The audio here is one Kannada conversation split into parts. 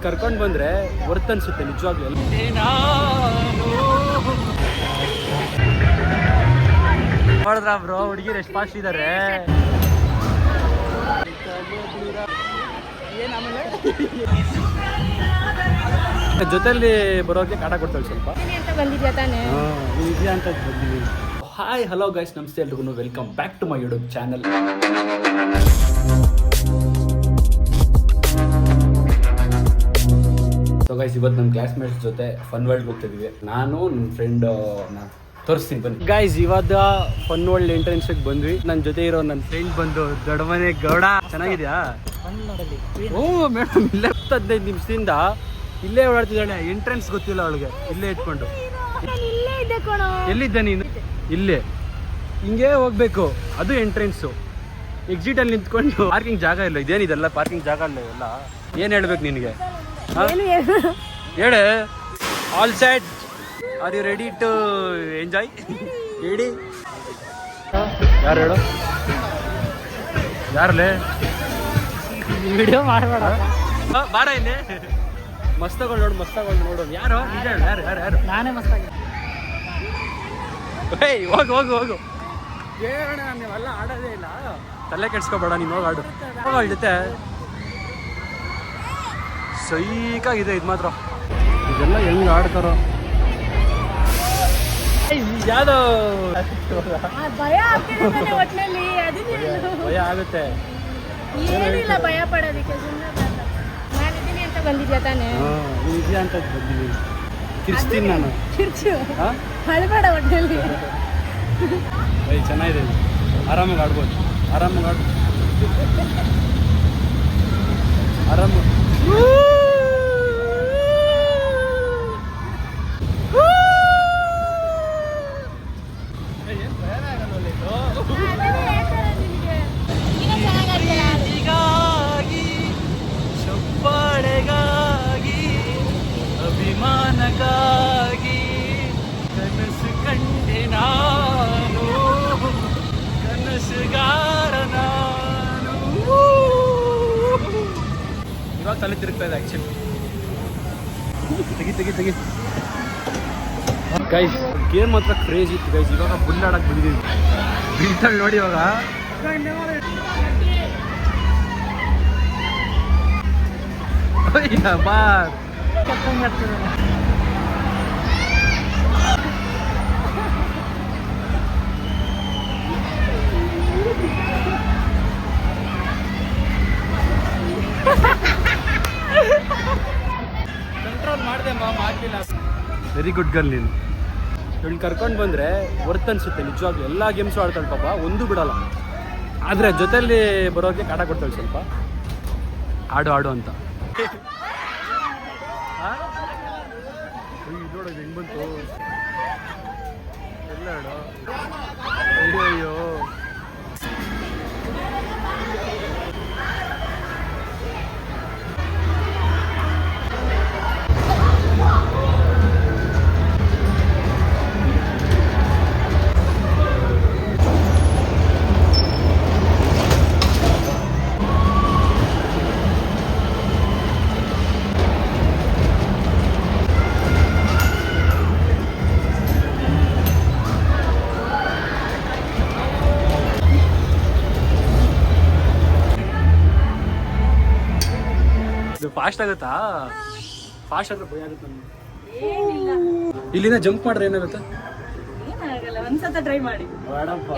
ಕರ್ಕೊಂಡು ಬಂದ್ರೆ ವರ್ತ್ ಅನ್ಸುತ್ತೆ ನಿಜವಾಗ್ಲೂ. ನೋಡಿದ್ರ ಬ್ರೋ ಹುಡುಗಿರು ಎಷ್ಟು ಫಾಸ್ಟ್ ಇದ್ದಾರೆ. ಜೊತೆಲಿ ಬರೋಕೆ ಕಾಟ ಕೊಡ್ತಾಳೆ ಸ್ವಲ್ಪ. ಅಂತ ಬಂದಿದ್ದೀನಿ. ಹಾಯ್ ಹಲೋ ಗೈಸ್, ನಮಸ್ತೆ ಎಲ್ರಿಗೂ, welcome back to my YouTube channel. So guys, ಇವತ್ತು ನಮ್ಮ ಕ್ಲಾಸ್ಮೇಟ್ಸ್ ಜೊತೆ ಫನ್ ವರ್ಲ್ಡ್ ಹೋಗ್ತಿದ್ವಿ. ನಾನು ನನ್ನ ಫ್ರೆಂಡ್ ತೋರಿಸ್ತೀನಿ ಬನ್ನಿ. ಗೈಸ್, ಇವಾಗ ಫನ್ ವರ್ಲ್ಡ್ ಎಂಟ್ರೆನ್ಸ್ಗೆ ಬಂದ್ವಿ. ನನ್ನ ಜೊತೆ ಇರೋ ನನ್ನ ಫ್ರೆಂಡ್ ಬಂದು ದೊಡ್ಡಮನೆ ಗೌಡ. ಚೆನ್ನಾಗಿದ್ಯಾ? ಓ ಮೇಡಮ್, ಇಲ್ಲೇ 15 ನಿಮಿಷದಿಂದ ಇಲ್ಲೇ ಓಡಾಡ್ತಿದ್ದಾಳೆ. ಎಂಟ್ರೆನ್ಸ್ ಗೊತ್ತಿಲ್ಲ ಅವಳಿಗೆ. ಇಲ್ಲೇ ಇಟ್ಕೊಂಡು ಎಲ್ಲಿದ್ದ ನೀನು? ಇಲ್ಲೇ ಹಿಂಗೆ ಹೋಗ್ಬೇಕು, ಅದು ಎಂಟ್ರೆನ್ಸು. ಎಕ್ಸಿಟ್ ಅಲ್ಲಿ ನಿಂತ್ಕೊಂಡು ಪಾರ್ಕಿಂಗ್ ಜಾಗ ಇಲ್ಲ. ಇದೇನಿದೆಲ್ಲ ಪಾರ್ಕಿಂಗ್ ಜಾಗ ಇಲ್ಲ ಎಲ್ಲ. ಏನು ಹೇಳ್ಬೇಕು ನಿನಗೆ? ಹೇಳೆ. All set, are you ready to enjoy? ಹೇಳಿ. ಯಾರು ಹೇಳು? ಯಾರಲ್ಲೇ ವಿಡಿಯೋ ಮಾಡಬೇಡ, ಬಾರ ಇಲ್ಲಿ. ಮಸ್ತಗಳು ನೋಡು, ಮಸ್ತಗಳು ನೋಡು. ಯಾರು ನಿಜ ಹೇಳು? ಯಾರು ಯಾರು ಯಾರು? ನಾನೇ ಮಸ್ತಾಗಿ. ಏಯ್ ಹೋಗು ಹೋಗು ಹೋಗು. ಹೇಳೋಣ, ನೀವೆಲ್ಲ ಆಡೋದೇ ಇಲ್ಲ. ತಲೆ ಕೆಡ್ಸ್ಕೊಬೇಡ, ನೀನು ಹೋಗಿ ಆಡು. ಹೋಗ ಜೊತೆ. ಸೈಕಾಗಿದೆ ಇದು ಮಾತ್ರ. ಇದೆಲ್ಲ ಹೆಂಗೆ ಆಡ್ತಾರೋ. ಯಾವ್ದೋ ಭಯ ಆಗುತ್ತೆ. ಏನಿಲ್ಲ ಭಯ ಪಡೋದಕ್ಕೆ. ನಾನಿದ್ದೀನಿ ಅಂತ ಬಂದಿದ್ಯಾ ತಾನೇ? ಇದೆಯಾ ಅಂತ ಬಂದಿದ್ದೀನಿ. ಕಿರ್ಚ್ತೀನಿ ನಾನು. ಕಿರ್ಚು, ಅಳ್ಬೇಡ ಒಟ್ಟಿನಲ್ಲಿ. ಚೆನ್ನಾಗಿದೆ, ಆರಾಮಾಗಿ ಆಡ್ಬೋದು. ಆರಾಮಾಗಿ ಆಡ್ಬೋದು, ಆರಾಮ. ಚಪ್ಪಾಳೆಗಾಗಿ, ಅಭಿಮಾನಕ್ಕಾಗಿ ಕನಸು ಕಂಡೆ ನಾನು, ಕನಸುಗಾರ ನಾನು. ಇವಾಗ ತಲೆ ತಿರುಗ್ತಾ ಇದೆ ಆ್ಯಕ್ಚುಲಿ. ತೆಗಿ ತೆಗಿ ತೆಗಿ. ಗೈಸ್, ಗೇಮ್ ಮಾತ್ರ ಕ್ರೇಜ್ ಇತ್ತು ಗೈಸ್. ಇವಾಗ ಬುಲ್ ಆಡಕ್ಕೆ ಬಂದಿದ್ದೀವಿ. ಬೀಳ್ತಾಳೆ ನೋಡಿ ಇವಾಗ. ಬಾರ್ ಕಂಟ್ರೋಲ್ ಮಾಡಿದೆ ಮಾಡಲಿಲ್ಲ. ವೆರಿ ಗುಡ್ ಗರ್ಲ್ ನೀನು. ಇವಳು ಕರ್ಕೊಂಡು ಬಂದರೆ ವರ್ತ್ ಅನ್ಸುತ್ತೆ ನಿಜವಾಗ್ಲೂ. ಎಲ್ಲ ಗೇಮ್ಸು ಆಡ್ತಾಳೆ ಪಾಪ, ಒಂದು ಬಿಡಲ್ಲ. ಆದರೆ ಜೊತೆಯಲ್ಲಿ ಬರೋಕ್ಕೆ ಕಾಟ ಕೊಡ್ತಾಳೆ ಸ್ವಲ್ಪ. ಆಡು ಆಡು ಅಂತ. ನೋಡೋದು ಹೆಂಗೆ ಬಂತು ಎಲ್ಲ ಆಡು. ಅಯ್ಯೋ ಅಯ್ಯೋ. ಫಾಸ್ಟ್ ಆಗುತ್ತಾ? ಫಾಸ್ಟ್ ಆದ್ರೆ ಭಯ ಆಗುತ್ತೆ ನಮ್ಗೆ. ಇಲ್ಲಿಂದ ಜಂಪ್ ಮಾಡ್ರೆ ಏನಾಗುತ್ತೆ? ಏನಾಗಲ್ಲ, ಒಂದ್ಸತ ಟ್ರೈ ಮಾಡಿ. ಬೇಡಪ್ಪ.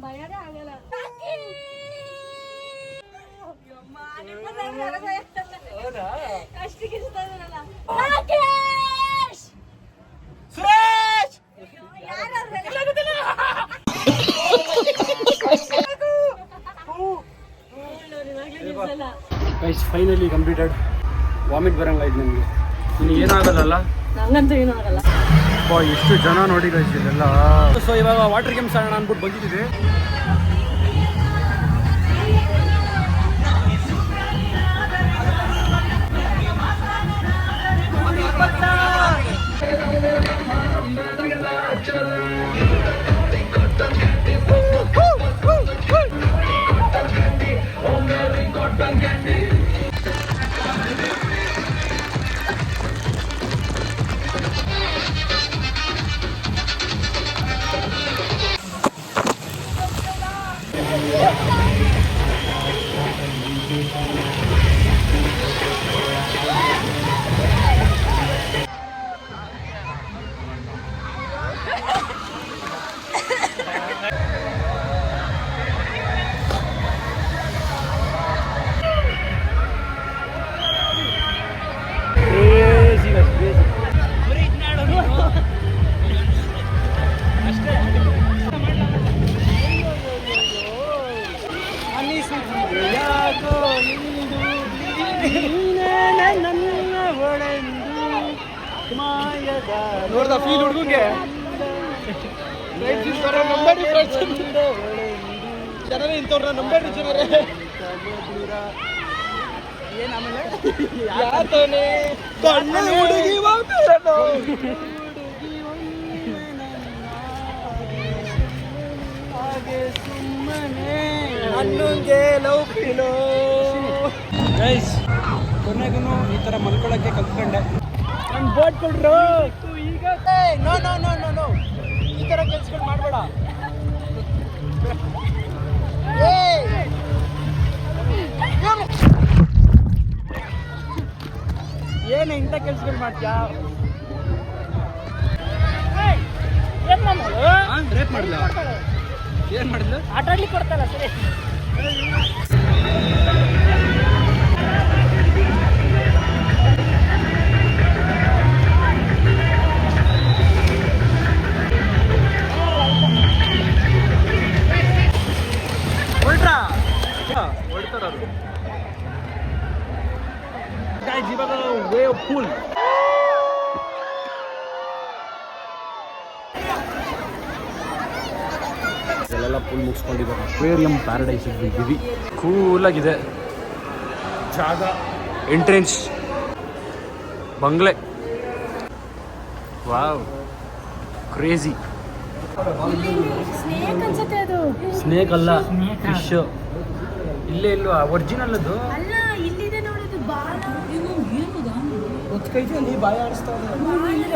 ಭಯನೇ ಆಗಲ್ಲ. ಅಷ್ಟಿಗೆ ಫೈನಲಿ ಕಂಪ್ಲೀಟೆಡ್. ವಾಮಿಟ್ ಬರಂಗಾಯ್ತು ನನಗೆ. ಇನ್ನು ಏನಾಗಲ್ಲ. ನಂಗಂತೂ ಏನೂ ಆಗಲ್ಲ. ಎಷ್ಟು ಜನ ನೋಡಿ ಗೈಸ್ ಇದೆಲ್ಲ. ಸೊ ಇವಾಗ ವಾಟರ್ ಗೇಮ್ಸ್ ಆಡೋಣ ಅಂದ್ಬಿಟ್ಟು ಬಂದಿದ್ದೀವಿ. ನೋಡ್ದ ಫೀಲ್ ಹುಡುಗಂಗೆ ಜನರೇ ಇಂಥವ್ರನ್ನ ನಂಬೇಡ್ರಿ ಜನರೇ. ಏನ್ ಆಮೇಲೆ ಯಾತನೆ ಕಣ್ಣು ಹುಡುಗಿ ಹಾಗೆ ಸುಮ್ಮನೆ ಹನ್ನೊಂದೇ ಲವ್ ಪಿಲೋ. ಗೈಸ್ ಕೊನೆಗೂ ಈ ಥರ ಮಲ್ಕೊಳ್ಳೋಕ್ಕೆ ಕಲ್ತ್ಕೊಂಡೆ. ನನ್ನ ಬೋಟ್ ಕೊಡ್ರು ಈಗ. No no no no no ಈ ಥರ ಕೆಲ್ಸಗಳು ಮಾಡಬೇಡ. ಏನು ಇಂಥ ಕೆಲ್ಸಗಳು ಮಾಡ್ತೀಯಾ? ರೇಪ್ ಮಾಡಿಲ್ಲ. ಏನು ಮಾಡಿಲ್ಲ? ಆಟ ಆಡ್ಲಿಕ್ಕೆ ಕೊಡ್ತಾರ ಸರಿ. ಹೊಡ್ತಾರ ಇವಾಗ ವೇವ್ ಫುಲ್. ಎಲ್ಲ ಫುಲ್ ಮುಗಿಸ್ಕೊಂಡಿದ್ದಾರೆ. ಅಕ್ವೇರಿಯಂ ಪ್ಯಾರಡೈಸ್ ಇದ್ದೀವಿ. ಕೂಲಾಗಿದೆ ಜಾಗ. ಎಂಟ್ರೆನ್ಸ್ ಬಂಗ್ಲೆ. Wow crazy. ಸ್ನೇಕ್ ಅನ್ಸುತ್ತೆ ಅದು. ಸ್ನೇಕ್ ಅಲ್ಲ, ಫಿಶ್. ಇಲ್ಲೇ ಇಲ್ವಾ ಒರಿಜಿನಲ್ ಅದು? ಅಲ್ಲ ಇಲ್ಲಿದೆ ನೋಡೋದು ಬಾಲ. ಗೊತ್ತೈತಿ ಅಲ್ಲಿ ಬಾಯ ಆಡಿಸ್ತಾ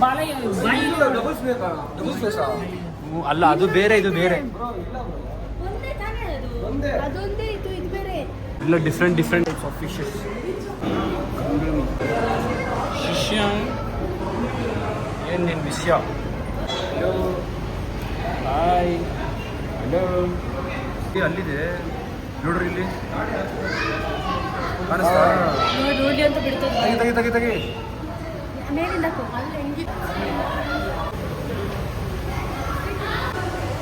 ಬಾಲ ಅಲ್ಲ, ಅದು ಬೇರೆ ಇದು ಬೇರೆ. ಒಂದೇ ತಾನೇ ಅದು. ಅದೊಂದೇ ಇದು ಬೇರೆ. ಇಲ್ಲ ಡಿಫ್ರೆಂಟ್ ಟೈಪ್ಸ್ ಆಫ್ ಫಿಶಸ್. ಶಿಷ್ಯ ಏನು ನಿನ್ನ ವಿಷಯ? Hello hi hello. ಅಲ್ಲಿದೆ ನೋಡ್ರಿ, ಇಲ್ಲಿ ಕಾಣಿಸ್ತಾ? ನೋಡಿ ಅಂತ ಬಿಡ್ತದೆ. ತೆಗಿ ತೆಗಿ ತೆಗಿ. ಮೇಲಿಂದ ಅಲ್ಲ ಹೆಂಗಿ.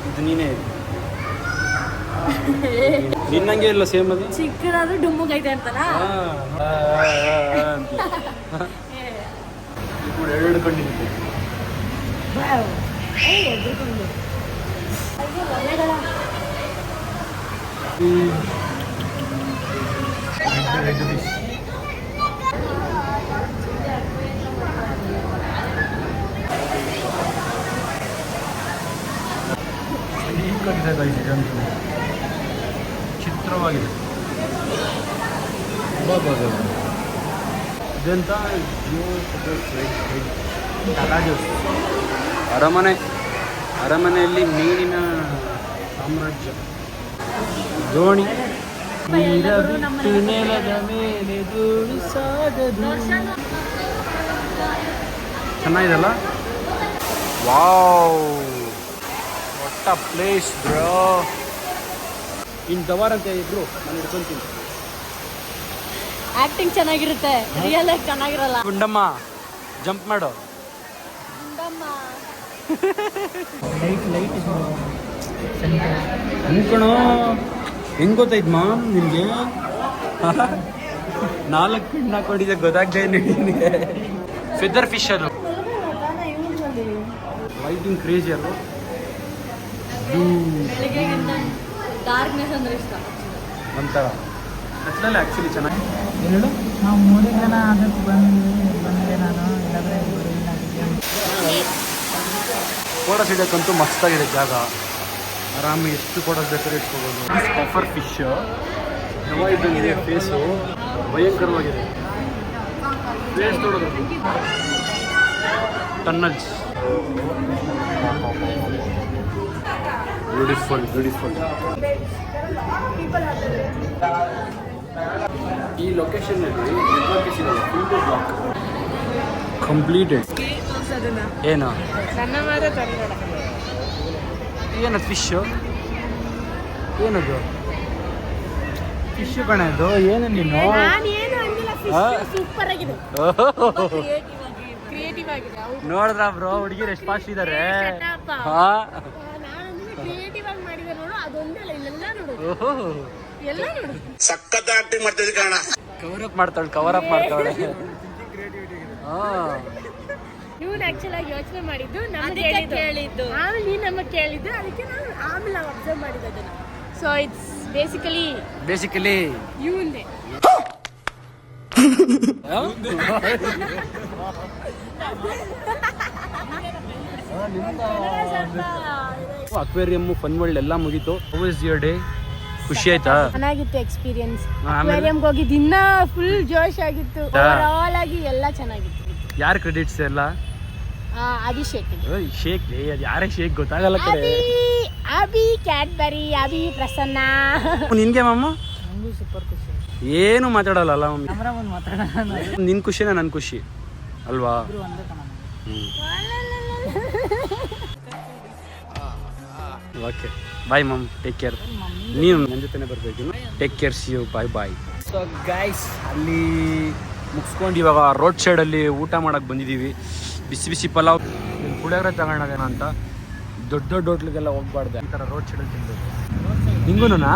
ಇದು ನೀನೇ ನಿನ್ನಂಗೆ ಇಲ್ಲ ಸೇಮ್ ಅದು. ಚಿಕ್ಕದಾದ್ರೂ ಡುಮ್ಮಗೈತೆ ಅಂತನಾ? ಎರಡು ಕಂಡಿರುತ್ತೆ. ಚಿತ್ರವಾಗಿದೆ. ಇದೆಂತ ಅರಮನೆಯಲ್ಲಿ ಮೀನಿನ ಸಾಮ್ರಾಜ್ಯ. ದೋಣಿ ಬಿಟ್ಟು ನೆಲದ ಮೇಲೆ ಧೂಳು ಸಾಗದು. ಚೆನ್ನಾಗಿದೆಲ್ಲ. Wow what a place bro. ಇನ್ ದವಾರ್ ಅಂತ ಇದ್ರು ನಾನು ಹಿಡ್ಕೊಂತೀನಿ. ಆಕ್ಟಿಂಗ್ ಚೆನ್ನಾಗಿರುತ್ತೆ, ರಿಯಲ್ ಆಗಿ ಚೆನ್ನಾಗಿರಲ್ಲ. ಗುಂಡಮ್ಮ ಜಂಪ್ ಮಾಡು. ಲೈಟ್ ಅನ್ಕಣೋ. ಹೆಂಗ್ ಗೊತ್ತಾಯ್ತು ಮಾಮ್ ನಿಮಗೆ? 4 ಪಿನ್ ಹಾಕೊಂಡಿದ್ದೆ ಗೊತ್ತಾಗ್ದೆ ನಿನಗೆ. ಫೆದರ್ ಫಿಶ್ ಅದು. ಲೈಟಿಂಗ್ ಕ್ರೇಜಿ ಅದು. ಡಾರ್ಕ್ನೆಸ್ ಅಂದ್ರೆ ಇಷ್ಟ ಒಂಥರ ಅಟ್ಲಲ್ಲಿ ಆ್ಯಕ್ಚುಲಿ ಚೆನ್ನಾಗಿ. ನಾವು 3 ಜನ ಅದಕ್ಕೆ ಬಂದೆ ನಾನು. ಇಲ್ಲಾಂದರೆ ಫೋಟೋಸ್ ಇಡೋಕ್ಕಂತೂ ಮಸ್ತಾಗಿದೆ ಜಾಗ. ಆರಾಮಾಗಿ ಎಷ್ಟು ಫೋಟೋಸ್ ಬೇಕಾದ್ರೆ ಇಟ್ಕೋಬೋದು. ಪಫರ್ ಫಿಶ್ ಯಾವ ಇದ್ದಂಗಿದೆ ಫೇಸು, ಭಯಂಕರವಾಗಿದೆ ಫೇಸ್ ನೋಡೋದು. ಟನ್ನಲ್ಸ್ ಬ್ಯೂಟಿಫುಲ್ ಬ್ಯೂಟಿಫುಲ್. ಈ ಲೊಕೇಶನ್ನಲ್ಲಿ ನೆಟ್ವರ್ಕ್ ಸಿಗಲ್ಲ, ಫುಲ್ ಬ್ಲಾಕ್ ಕಂಪ್ಲೀಟೆಡ್. ಏನು ಏನದು ಫಿಶ್ಶು? ಏನದು ಫಿಶ್ಶು ಕಣ ಇದು? ಏನು ನೀನು ಸೂಪರ್ ಆಗಿದೆ. ನೋಡಿದ್ರ ಬ್ರೋ ಹುಡುಗಿರು ಎಷ್ಟು ಫಾಸ್ಟ್ ಇದಾರೆ. ಕ್ರಿಯೇಟಿವ್ ಆಗಿ ಮಾಡಿದೆ ನೋಡು, ಅದೊಂದೇ ಅಲ್ಲ, ಇಲ್ಲೆಲ್ಲ ನೋಡು, ಎಲ್ಲ ನೋಡು. ಸಖತ್ ಆಕ್ಟಿಂಗ್ ಮಾಡ್ತಿದ್ದೆ ಕಾರಣ. ಕವರ್ ಅಪ್ ಮಾಡ್ತಾಳೆ. ಇವ್ನು ಆಕ್ಚುಲ್ ಆಗಿ ಯೋಚನೆ ಮಾಡಿದ್ದು ನಮಗೆ ಕೇಳಿದ್ದು, ಆಮೇಲೆ ನೀನು ನಮಗೆ ಕೇಳಿದ್ದು, ಅದಕ್ಕೆ ನಾನು ಆಮೇಲೆ ನಾವು ಅಬ್ಸರ್ವ್ ಮಾಡಿದ್ದು ಅದನ್ನ. ಸೊ ಇಟ್ಸ್ ಬೇಸಿಕಲಿ ಇವಂದೇ. ಅಕ್ವೇರಿಯಂ, ಫನ್ ವರ್ಲ್ಡ್ ಎಲ್ಲ ಮುಗೀತು. How was your day? ಖುಷಿ ಆಯ್ತಾ? ಚೆನ್ನಾಗಿತ್ತು ಎಕ್ಸ್ಪೀರಿಯನ್ಸ್. ಅಕ್ವೇರಿಯಂಗೆ ಹೋಗಿದ್ದು ಇನ್ನ ಫುಲ್ ಜೋಶ್ ಆಗಿತ್ತು. ಓವರಾಲ್ ಆಗಿ ಎಲ್ಲ ಚೆನ್ನಾಗಿತ್ತು. ಯಾರ ಕ್ರೆಡಿಟ್ಸ್ ಎಲ್ಲ? ಅಭಿಷೇಕ್. ಶೇಕ್ ಅದು ಯಾರೇ ಶೇಕ್ ಗೊತ್ತಾಗಲ್ಲ ಕಡೆ. ಅಭಿ ಕ್ಯಾಡ್ಬರಿ, ಅಭಿ ಪ್ರಸನ್ನ. ನಿನ್ಗೆ ಮಾಮ ನಂಗೂ ಸೂಪರ್ ಖುಷಿ. ಏನು ಮಾತಾಡಲ್ಲ ಮಮ್ಮಿ. ಕ್ಯಾಮ್ರಾ ಬಂದು ಮಾತಾಡೋಣ. ನಿನ್ ಖುಷಿನ ನನ್ನ ಖುಷಿ ಅಲ್ವಾ? ಒಂದೇ ಕಣ. Okay bye mum, take care. ನೀನು ನನ್ನ ಜೊತೆನೇ ಬರಬೇಕು. Take care, see you, bye bye. So guys, ಅಲ್ಲಿ ಮುಗಿಸ್ಕೊಂಡು ಇವಾಗ ರೋಡ್ ಸೈಡಲ್ಲಿ ಊಟ ಮಾಡೋಕ್ಕೆ ಬಂದಿದ್ದೀವಿ. ಬಿಸಿ ಬಿಸಿ ಪಲಾವ್, ಪುಳಿಯೋಗರೆ ತಗೊಳ್ಳೋದೇನ ಅಂತ. ದೊಡ್ಡ ದೊಡ್ಡ ಹೋಟ್ಲಿಗೆಲ್ಲ ಹೋಗ್ಬಾರ್ದು, ಈ ಥರ ರೋಡ್ ಸೈಡಲ್ಲಿ ತಿನ್ಬೇಕು. ನಿಂಗೂನಾ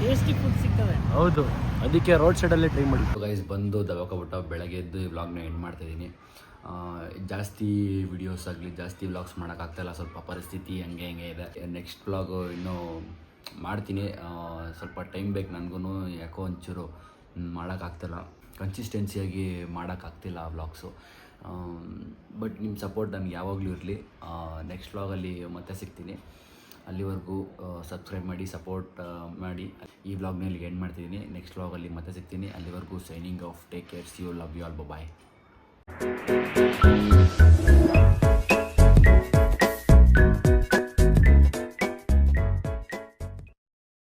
ಟೇಸ್ಟಿ ಫುಡ್ ಸಿಗ್ತವೆ. ಹೌದು, ಅದಕ್ಕೆ ರೋಡ್ ಸೈಡಲ್ಲೇ ಟ್ರೈ ಮಾಡಿ. ಗೈಸ್ ಬಂದು ದವಾಕೊಬಿಟ್ಟು ಬೆಳಗ್ಗೆ ಎದ್ದು ವ್ಲಾಗ್ನ ಎಂಡ್ ಮಾಡ್ತಾಯಿದ್ದೀನಿ. ಜಾಸ್ತಿ ವಿಡಿಯೋಸ್ ಆಗಲಿ ಜಾಸ್ತಿ ವ್ಲಾಗ್ಸ್ ಮಾಡೋಕ್ಕಾಗ್ತಾಯಿಲ್ಲ, ಸ್ವಲ್ಪ ಪರಿಸ್ಥಿತಿ ಹಂಗೆ ಇದೆ. ನೆಕ್ಸ್ಟ್ ವ್ಲಾಗು ಇನ್ನೂ ಮಾಡ್ತೀನಿ, ಸ್ವಲ್ಪ ಟೈಮ್ ಬೇಕು ನನಗೂ. ಯಾಕೋ ಒಂಚೂರು ಮಾಡೋಕ್ಕಾಗ್ತಿಲ್ಲ, ಕನ್ಸಿಸ್ಟೆನ್ಸಿಯಾಗಿ ಮಾಡೋಕ್ಕಾಗ್ತಿಲ್ಲ ವ್ಲಾಗ್ಸು. ಬಟ್ ನಿಮ್ಮ ಸಪೋರ್ಟ್ ನನಗೆ ಯಾವಾಗಲೂ ಇರಲಿ. ನೆಕ್ಸ್ಟ್ ವ್ಲಾಗಲ್ಲಿ ಮತ್ತೆ ಸಿಗ್ತೀನಿ. ಅಲ್ಲಿವರೆಗೂ ಸಬ್ಸ್ಕ್ರೈಬ್ ಮಾಡಿ, ಸಪೋರ್ಟ್ ಮಾಡಿ. ಈ ವ್ಲಾಗ್ನಲ್ಲಿ ಎಂಡ್ ಮಾಡ್ತಿದ್ದೀನಿ. ನೆಕ್ಸ್ಟ್ ವ್ಲಾಗಲ್ಲಿ ಮತ್ತೆ ಸಿಗ್ತೀನಿ. ಅಲ್ಲಿವರೆಗೂ signing off. Take care, see you, love you all, bye.